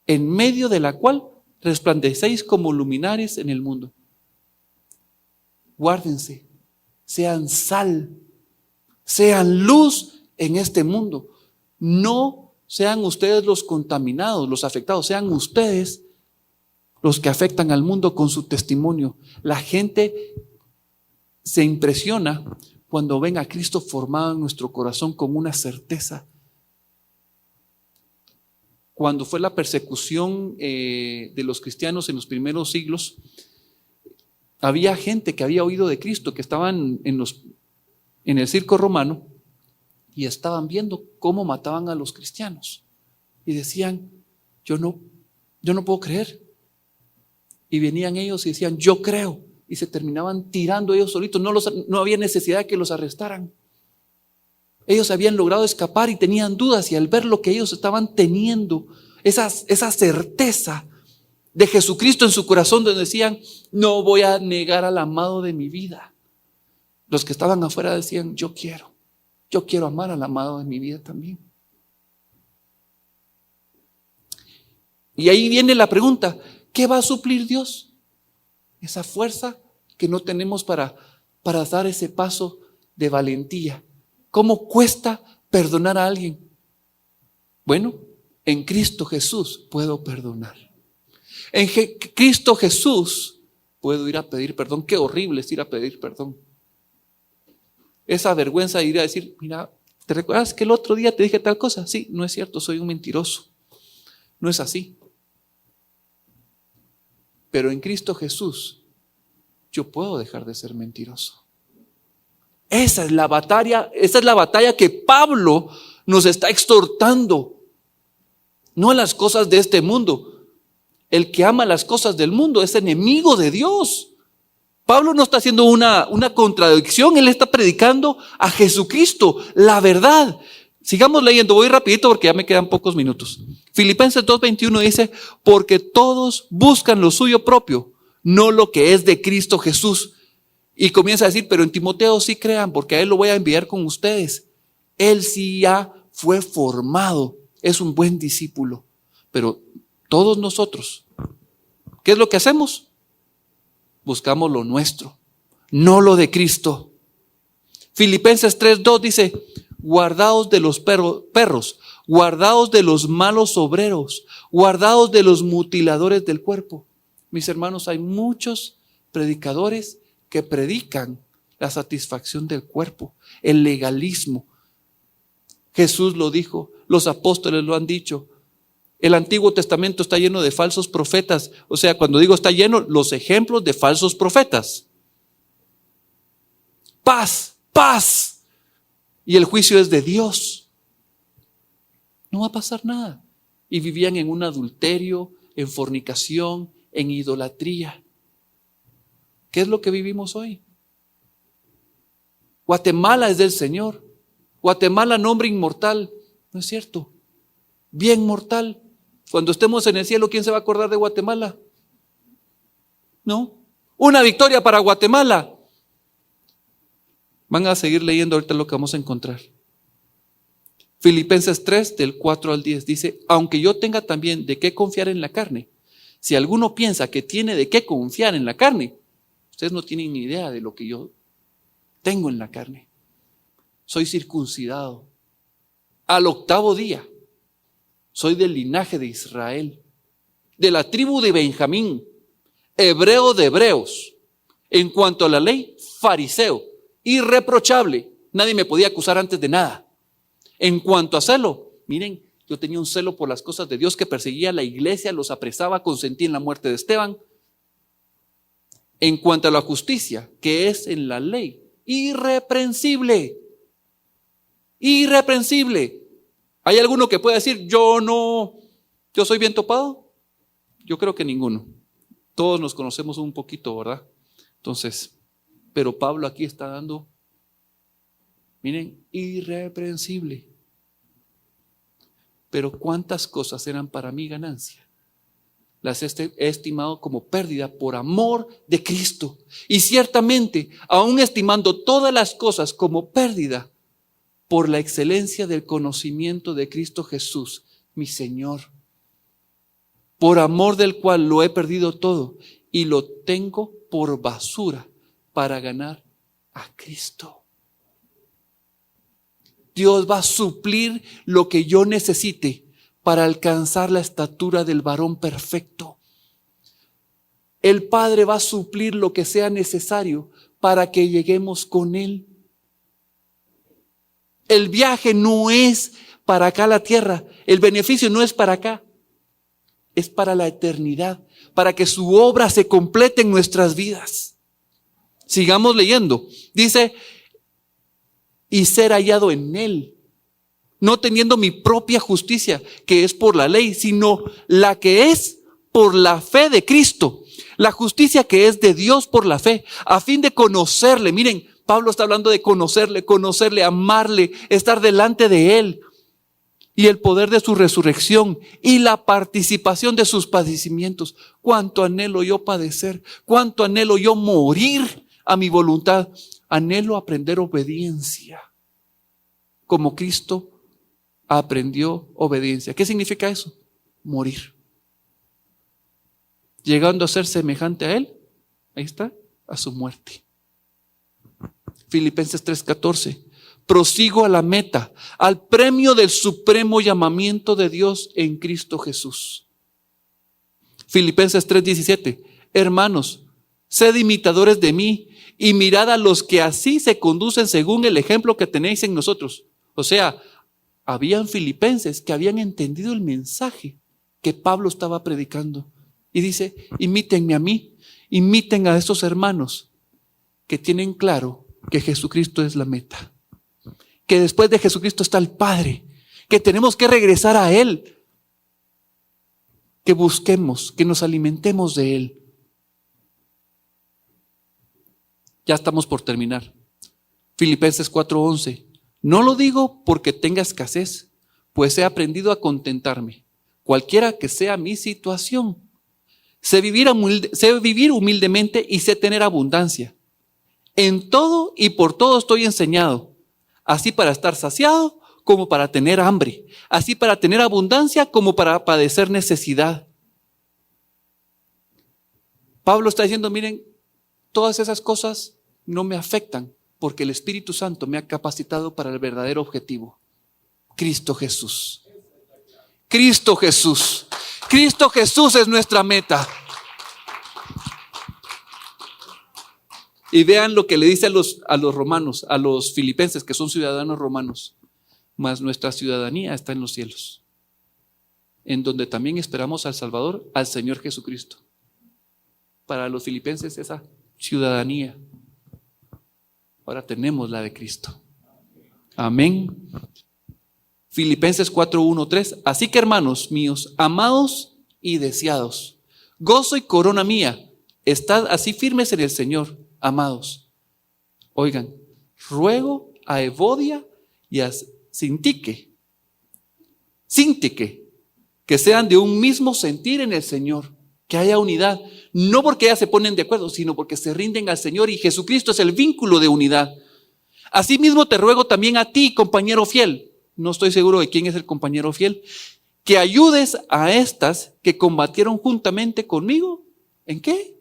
en medio de la cual resplandecéis como luminares en el mundo. Guárdense, sean sal, sean luz en este mundo. No sean ustedes los contaminados, los afectados, sean ustedes los que afectan al mundo con su testimonio. La gente se impresiona cuando ven a Cristo formado en nuestro corazón con una certeza. Cuando fue la persecución de los cristianos en los primeros siglos, había gente que había oído de Cristo, que estaban en el circo romano y estaban viendo cómo mataban a los cristianos. Y decían, yo no puedo creer. Y venían ellos y decían, yo creo. Y se terminaban tirando ellos solitos. No había necesidad de que los arrestaran. Ellos habían logrado escapar y tenían dudas. Y al ver lo que ellos estaban teniendo, esa certeza de Jesucristo en su corazón, donde decían, no voy a negar al amado de mi vida. Los que estaban afuera decían, yo quiero amar al amado de mi vida también. Y ahí viene la pregunta, ¿qué va a suplir Dios? Esa fuerza que no tenemos para dar ese paso de valentía. ¿Cómo cuesta perdonar a alguien? Bueno, en Cristo Jesús puedo perdonar. En Cristo Jesús puedo ir a pedir perdón. Qué horrible es ir a pedir perdón. Esa vergüenza de ir a decir, mira, ¿te recuerdas que el otro día te dije tal cosa? Sí, no es cierto, soy un mentiroso. No es así. Pero en Cristo Jesús yo puedo dejar de ser mentiroso. Esa es la batalla que Pablo nos está exhortando. No a las cosas de este mundo. El que ama las cosas del mundo es enemigo de Dios. Pablo no está haciendo una contradicción, él está predicando a Jesucristo, la verdad. Sigamos leyendo, voy rapidito porque ya me quedan pocos minutos. Filipenses 2:21 dice, porque todos buscan lo suyo propio, no lo que es de Cristo Jesús. Y comienza a decir, pero en Timoteo sí crean, porque a él lo voy a enviar con ustedes. Él sí ya fue formado, es un buen discípulo. Pero todos nosotros, ¿qué es lo que hacemos? Buscamos lo nuestro, no lo de Cristo. Filipenses 3:2 dice, guardaos de los perros, guardaos de los malos obreros, guardaos de los mutiladores del cuerpo. Mis hermanos, hay muchos predicadores que predican la satisfacción del cuerpo, el legalismo. Jesús lo dijo, los apóstoles lo han dicho. El Antiguo Testamento está lleno de falsos profetas. O sea, cuando digo está lleno, los ejemplos de falsos profetas. Paz, paz. Y el juicio es de Dios. No va a pasar nada. Y vivían en un adulterio, en fornicación, en idolatría. ¿Qué es lo que vivimos hoy? Guatemala es del Señor. Guatemala, nombre inmortal. No es cierto. Bien mortal. Cuando estemos en el cielo, ¿quién se va a acordar de Guatemala? ¿No? Una victoria para Guatemala. Van a seguir leyendo ahorita lo que vamos a encontrar. Filipenses 3, del 4 al 10, dice, aunque yo tenga también de qué confiar en la carne, si alguno piensa que tiene de qué confiar en la carne, ustedes no tienen ni idea de lo que yo tengo en la carne. Soy circuncidado al 8º día. Soy del linaje de Israel, de la tribu de Benjamín, hebreo de hebreos. En cuanto a la ley, fariseo, irreprochable. Nadie me podía acusar antes de nada. En cuanto a celo, miren, yo tenía un celo por las cosas de Dios que perseguía a la iglesia, los apresaba, consentí en la muerte de Esteban. En cuanto a la justicia, que es en la ley, irreprensible. Irreprensible. ¿Hay alguno que pueda decir, yo soy bien topado? Yo creo que ninguno. Todos nos conocemos un poquito, ¿verdad? Entonces, Pero Pablo aquí está dando, miren, irreprensible. Pero cuántas cosas eran para mí ganancia. Las he estimado como pérdida por amor de Cristo. Y ciertamente, aún estimando todas las cosas como pérdida, por la excelencia del conocimiento de Cristo Jesús, mi Señor, por amor del cual lo he perdido todo y lo tengo por basura para ganar a Cristo. Dios va a suplir lo que yo necesite para alcanzar la estatura del varón perfecto. El Padre va a suplir lo que sea necesario para que lleguemos con Él. El viaje no es para acá la tierra, el beneficio no es para acá, es para la eternidad, para que su obra se complete en nuestras vidas. Sigamos leyendo. Dice, y ser hallado en Él, no teniendo mi propia justicia, que es por la ley, sino la que es por la fe de Cristo, la justicia que es de Dios por la fe, a fin de conocerle. Miren, Pablo está hablando de conocerle, amarle, estar delante de Él, y el poder de su resurrección y la participación de sus padecimientos. Cuánto anhelo yo padecer, cuánto anhelo yo morir a mi voluntad. Anhelo aprender obediencia, como Cristo aprendió obediencia. ¿Qué significa eso? Morir. Llegando a ser semejante a Él, ahí está, a su muerte. Filipenses 3:14. Prosigo a la meta, al premio del supremo llamamiento de Dios en Cristo Jesús. Filipenses 3:17. Hermanos, sed imitadores de mí y mirad a los que así se conducen según el ejemplo que tenéis en nosotros. O sea, habían filipenses que habían entendido el mensaje que Pablo estaba predicando. Y dice, imítenme a mí, imiten a esos hermanos que tienen claro que Jesucristo es la meta. Que después de Jesucristo está el Padre, que tenemos que regresar a Él, que busquemos, que nos alimentemos de Él. Ya estamos por terminar. Filipenses 4:11. No lo digo porque tenga escasez, pues he aprendido a contentarme, cualquiera que sea mi situación. Sé vivir humildemente y sé tener abundancia. En todo y por todo estoy enseñado, así para estar saciado como para tener hambre, así para tener abundancia como para padecer necesidad. Pablo está diciendo, miren, todas esas cosas no me afectan porque el Espíritu Santo me ha capacitado para el verdadero objetivo. Cristo Jesús. Cristo Jesús. Cristo Jesús es nuestra meta. Y vean lo que le dice a los romanos, a los filipenses que son ciudadanos romanos. Mas nuestra ciudadanía está en los cielos, en donde también esperamos al Salvador, al Señor Jesucristo. Para los filipenses esa ciudadanía, ahora tenemos la de Cristo. Amén. Filipenses 4:1-3. Así que hermanos míos, amados y deseados, gozo y corona mía, estad así firmes en el Señor, amados. Oigan, ruego a Evodia y a Sintique, que sean de un mismo sentir en el Señor, que haya unidad, no porque ellas se ponen de acuerdo, sino porque se rinden al Señor y Jesucristo es el vínculo de unidad. Asimismo te ruego también a ti, compañero fiel, no estoy seguro de quién es el compañero fiel, que ayudes a estas que combatieron juntamente conmigo. ¿En qué?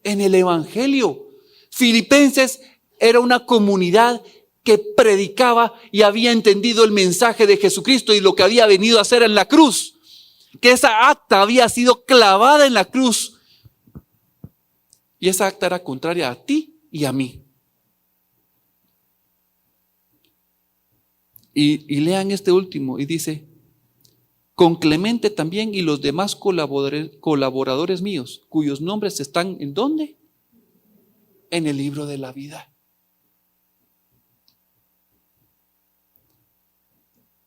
En el Evangelio. Filipenses era una comunidad que predicaba y había entendido el mensaje de Jesucristo y lo que había venido a hacer en la cruz. Que esa acta había sido clavada en la cruz. Y esa acta era contraria a ti y a mí. Y lean este último y dice, con Clemente también y los demás colaboradores míos, cuyos nombres están ¿en dónde? En el libro de la vida.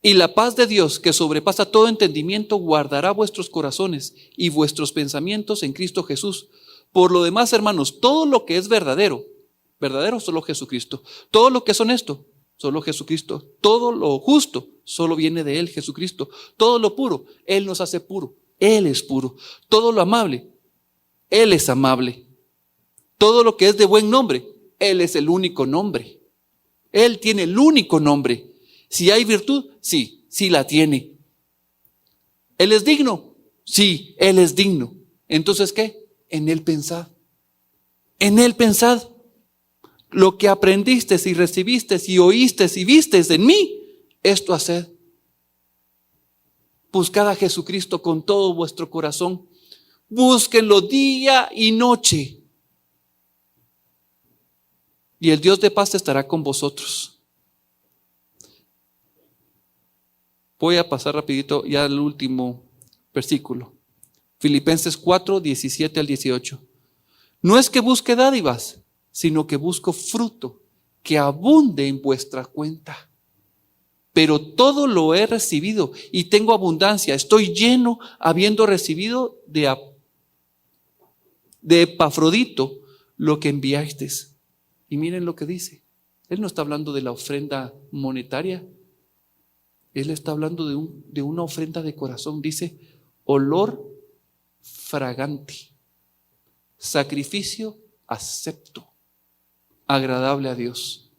Y la paz de Dios, que sobrepasa todo entendimiento, guardará vuestros corazones y vuestros pensamientos en Cristo Jesús. Por lo demás, hermanos, todo lo que es verdadero, verdadero, solo Jesucristo. Todo lo que es honesto, solo Jesucristo. Todo lo justo, solo viene de Él, Jesucristo. Todo lo puro, Él nos hace puro. Él es puro. Todo lo amable, Él es amable. Todo lo que es de buen nombre, Él es el único nombre. Él tiene el único nombre. Si hay virtud, sí, sí la tiene. ¿Él es digno? Sí, Él es digno. Entonces, ¿qué? En Él pensad. En Él pensad. Lo que aprendiste y recibiste y oíste y viste en mí, esto haced. Buscad a Jesucristo con todo vuestro corazón. Búsquenlo día y noche. Y el Dios de paz estará con vosotros. Voy a pasar rapidito ya al último versículo. Filipenses 4, 17 al 18. No es que busque dádivas, sino que busco fruto que abunde en vuestra cuenta. Pero todo lo he recibido y tengo abundancia. Estoy lleno habiendo recibido de Epafrodito lo que enviasteis. Y miren lo que dice. Él no está hablando de la ofrenda monetaria. Él está hablando de una ofrenda de corazón. Dice, olor fragante, sacrificio acepto, agradable a Dios.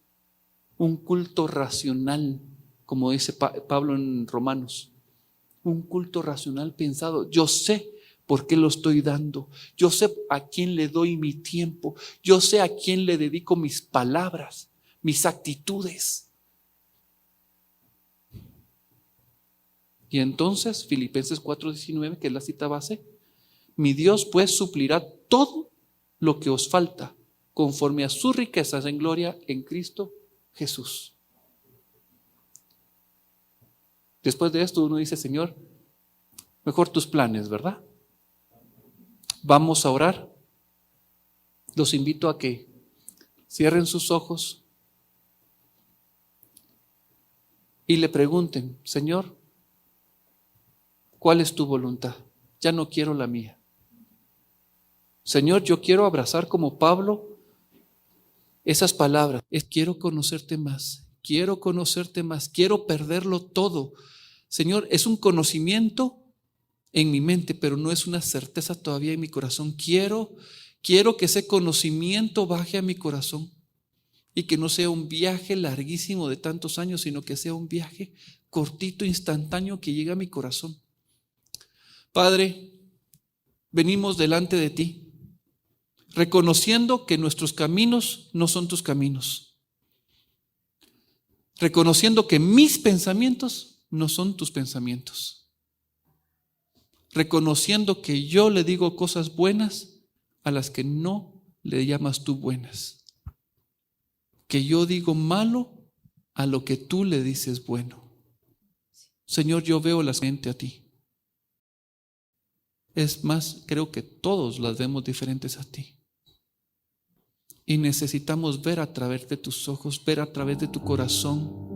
Un culto racional, como dice Pablo en Romanos. Un culto racional pensado. Yo sé por qué lo estoy dando. Yo sé a quién le doy mi tiempo. Yo sé a quién le dedico mis palabras, mis actitudes. Y entonces, Filipenses 4:19, que es la cita base, mi Dios pues suplirá todo lo que os falta, conforme a sus riquezas en gloria en Cristo Jesús. Después de esto uno dice, Señor, mejor tus planes, ¿verdad? Vamos a orar. Los invito a que cierren sus ojos y le pregunten, Señor, ¿cuál es tu voluntad? Ya no quiero la mía. Señor, yo quiero abrazar como Pablo esas palabras. Quiero conocerte más, quiero conocerte más, quiero perderlo todo. Señor, es un conocimiento en mi mente, pero no es una certeza todavía en mi corazón. Quiero que ese conocimiento baje a mi corazón y que no sea un viaje larguísimo de tantos años, sino que sea un viaje cortito, instantáneo, que llegue a mi corazón. Padre, venimos delante de ti, reconociendo que nuestros caminos no son tus caminos, reconociendo que mis pensamientos no son tus pensamientos, reconociendo que yo le digo cosas buenas a las que no le llamas tú buenas, que yo digo malo a lo que tú le dices bueno. Señor, yo veo la gente a ti. Es más, creo que todos las vemos diferentes a ti. Y necesitamos ver a través de tus ojos, ver a través de tu corazón.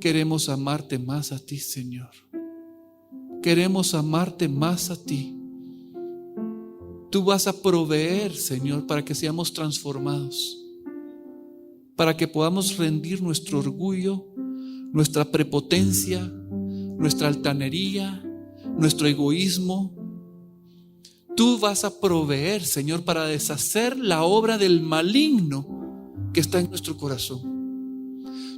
Queremos amarte más a ti, Señor. Queremos amarte más a ti. Tú vas a proveer, Señor, para que seamos transformados, para que podamos rendir nuestro orgullo, nuestra prepotencia, nuestra altanería, nuestro egoísmo. Tú vas a proveer, Señor, para deshacer la obra del maligno que está en nuestro corazón.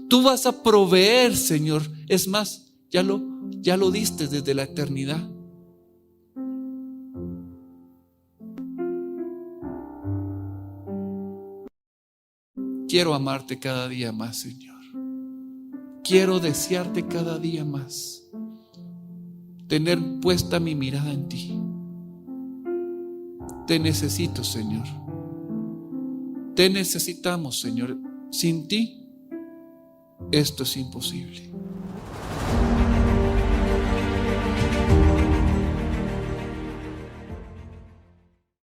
Tú vas a proveer, Señor. Es más, ya lo diste desde la eternidad. Quiero amarte cada día más, Señor. Quiero desearte cada día más. Tener puesta mi mirada en ti. Te necesito, Señor. Te necesitamos, Señor. Sin ti, esto es imposible.